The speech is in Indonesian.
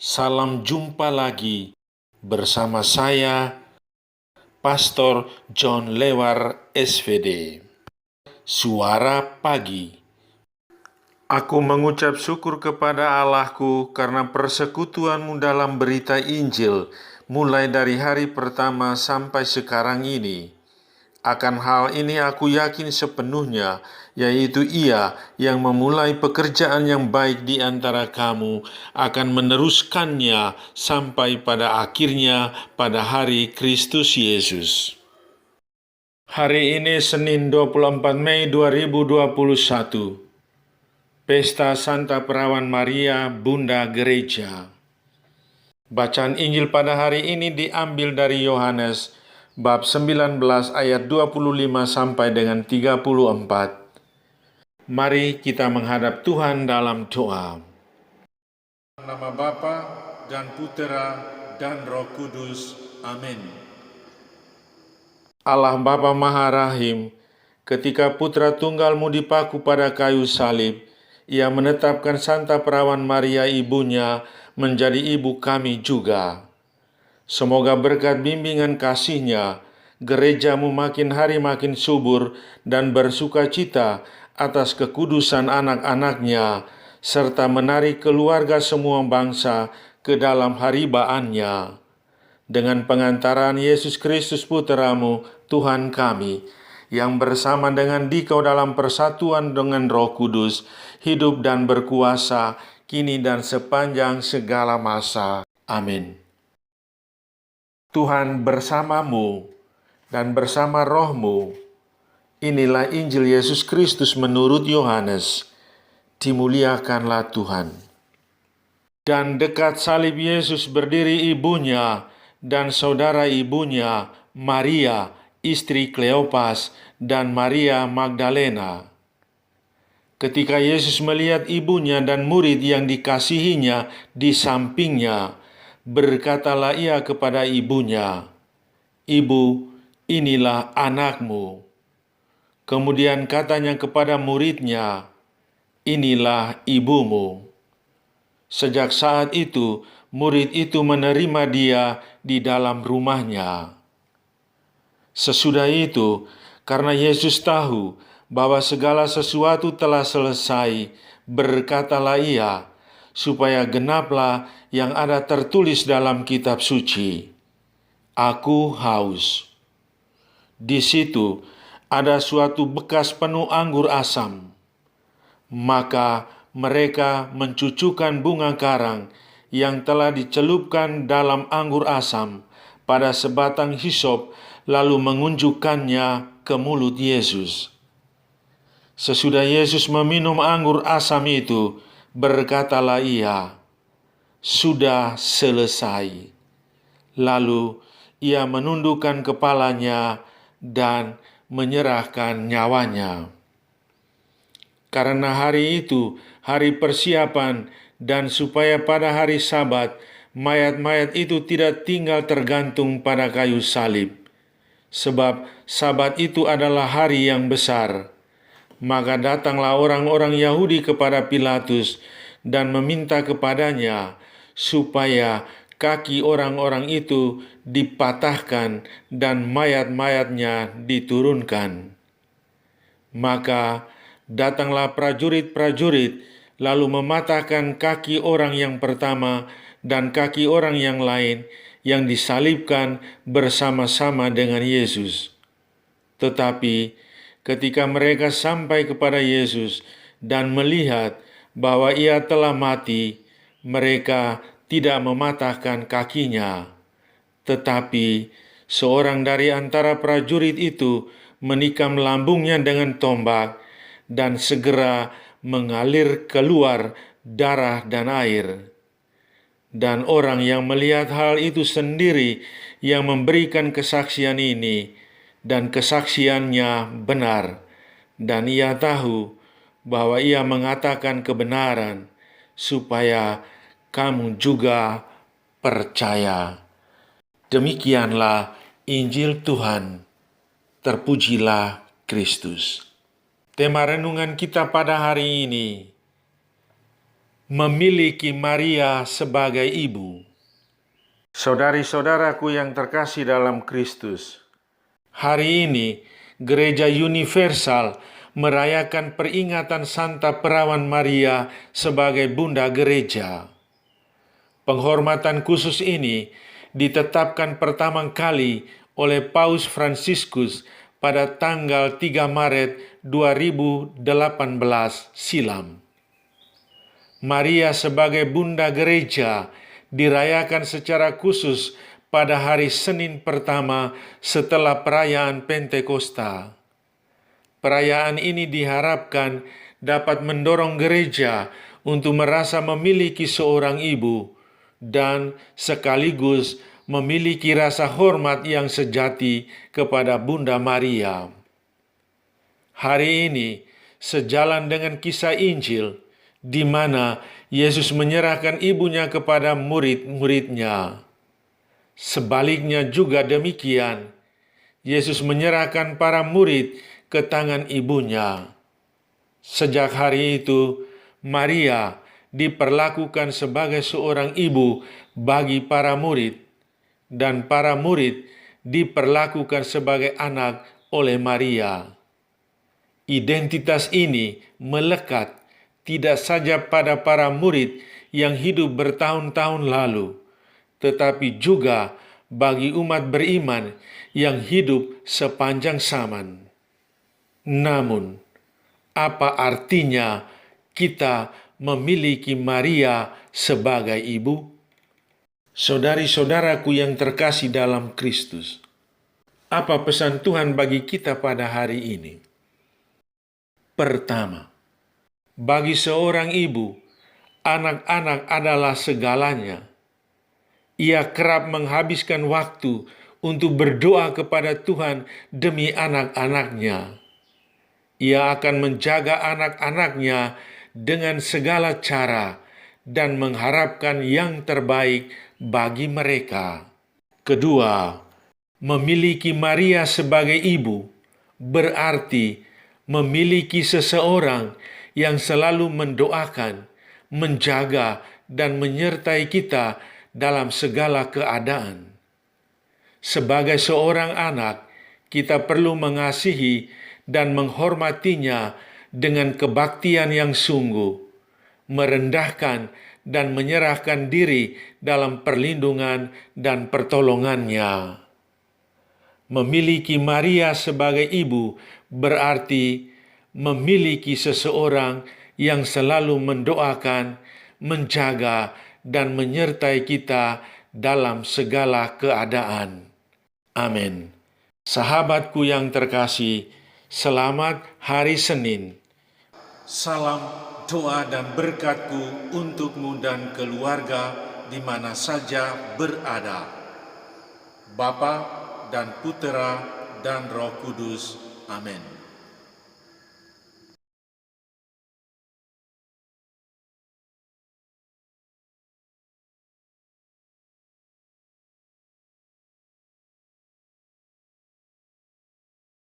Salam jumpa lagi bersama saya, Pastor John Lewar SVD. Suara Pagi. Aku mengucap syukur kepada Allahku karena persekutuanmu dalam berita Injil, mulai dari hari pertama sampai sekarang ini. Akan hal ini aku yakin sepenuhnya, yaitu Ia yang memulai pekerjaan yang baik di antara kamu akan meneruskannya sampai pada akhirnya pada hari Kristus Yesus. Hari ini Senin 24 Mei 2021, Pesta Santa Perawan Maria, Bunda Gereja. Bacaan Injil pada hari ini diambil dari Yohanes bab 19 ayat 25 sampai dengan 34. Mari kita menghadap Tuhan dalam doa. Nama Bapa dan Putera dan Roh Kudus. Amin. Allah Bapa Maha Rahim, ketika Putra Tunggal-Mu dipaku pada kayu salib, Ia menetapkan Santa Perawan Maria ibunya menjadi ibu kami juga. Semoga berkat bimbingan kasih-Nya, gereja-Mu makin hari makin subur dan bersuka cita atas kekudusan anak-anak-Nya, serta menarik keluarga semua bangsa ke dalam haribaan-Nya. Dengan pengantaran Yesus Kristus Putra-Mu, Tuhan kami, yang bersama dengan Dikau dalam persatuan dengan Roh Kudus, hidup dan berkuasa, kini dan sepanjang segala masa. Amin. Tuhan bersamamu dan bersama rohmu. Inilah Injil Yesus Kristus menurut Yohanes. Dimuliakanlah Tuhan. Dan dekat salib Yesus berdiri ibunya dan saudara ibunya, Maria, istri Kleopas, dan Maria Magdalena. Ketika Yesus melihat ibunya dan murid yang dikasihinya di sampingnya, berkatalah Ia kepada ibunya, "Ibu, inilah anakmu." Kemudian katanya kepada muridnya, "Inilah ibumu." Sejak saat itu, murid itu menerima dia di dalam rumahnya. Sesudah itu, karena Yesus tahu bahwa segala sesuatu telah selesai, berkatalah Ia, supaya genaplah yang ada tertulis dalam kitab suci, "Aku haus." Di situ ada suatu bekas penuh anggur asam. Maka mereka mencucukkan bunga karang yang telah dicelupkan dalam anggur asam pada sebatang hisop, lalu mengunjukkannya ke mulut Yesus. Sesudah Yesus meminum anggur asam itu, berkatalah Ia, "Sudah selesai." Lalu Ia menundukkan kepalanya dan menyerahkan nyawanya. Karena hari itu hari persiapan, dan supaya pada hari Sabat mayat-mayat itu tidak tinggal tergantung pada kayu salib, sebab Sabat itu adalah hari yang besar. Maka datanglah orang-orang Yahudi kepada Pilatus dan meminta kepadanya supaya kaki orang-orang itu dipatahkan dan mayat-mayatnya diturunkan. Maka datanglah prajurit-prajurit lalu mematahkan kaki orang yang pertama dan kaki orang yang lain yang disalibkan bersama-sama dengan Yesus. Tetapi ketika mereka sampai kepada Yesus dan melihat bahwa Ia telah mati, mereka tidak mematahkan kakinya. Tetapi seorang dari antara prajurit itu menikam lambungnya dengan tombak, dan segera mengalir keluar darah dan air. Dan orang yang melihat hal itu sendiri yang memberikan kesaksian ini, dan kesaksiannya benar, dan ia tahu bahwa ia mengatakan kebenaran, supaya kamu juga percaya. Demikianlah Injil Tuhan. Terpujilah Kristus. Tema renungan kita pada hari ini, memiliki Maria sebagai ibu. Saudari-saudaraku yang terkasih dalam Kristus, hari ini Gereja Universal merayakan peringatan Santa Perawan Maria sebagai Bunda Gereja. Penghormatan khusus ini ditetapkan pertama kali oleh Paus Fransiskus pada tanggal 3 Maret 2018 silam. Maria sebagai Bunda Gereja dirayakan secara khusus pada hari Senin pertama setelah perayaan Pentakosta. Perayaan ini diharapkan dapat mendorong gereja untuk merasa memiliki seorang ibu dan sekaligus memiliki rasa hormat yang sejati kepada Bunda Maria. Hari ini, sejalan dengan kisah Injil, di mana Yesus menyerahkan ibunya kepada murid-muridnya. Sebaliknya juga demikian, Yesus menyerahkan para murid ke tangan ibunya. Sejak hari itu, Maria diperlakukan sebagai seorang ibu bagi para murid, dan para murid diperlakukan sebagai anak oleh Maria. Identitas ini melekat tidak saja pada para murid yang hidup bertahun-tahun lalu, tetapi juga bagi umat beriman yang hidup sepanjang zaman. Namun, apa artinya kita memiliki Maria sebagai ibu? Saudari-saudaraku yang terkasih dalam Kristus, apa pesan Tuhan bagi kita pada hari ini? Pertama, bagi seorang ibu, anak-anak adalah segalanya. Ia kerap menghabiskan waktu untuk berdoa kepada Tuhan demi anak-anaknya. Ia akan menjaga anak-anaknya dengan segala cara dan mengharapkan yang terbaik bagi mereka. Kedua, memiliki Maria sebagai ibu berarti memiliki seseorang yang selalu mendoakan, menjaga, dan menyertai kita dalam segala keadaan. Sebagai seorang anak, kita perlu mengasihi dan menghormatinya dengan kebaktian yang sungguh, merendahkan dan menyerahkan diri dalam perlindungan dan pertolongannya. Memiliki Maria sebagai ibu berarti memiliki seseorang yang selalu mendoakan, menjaga, dan menyertai kita dalam segala keadaan. Amin. Sahabatku yang terkasih, selamat hari Senin. Salam doa dan berkatku untukmu dan keluarga di mana saja berada. Bapa dan Putera dan Roh Kudus. Amin.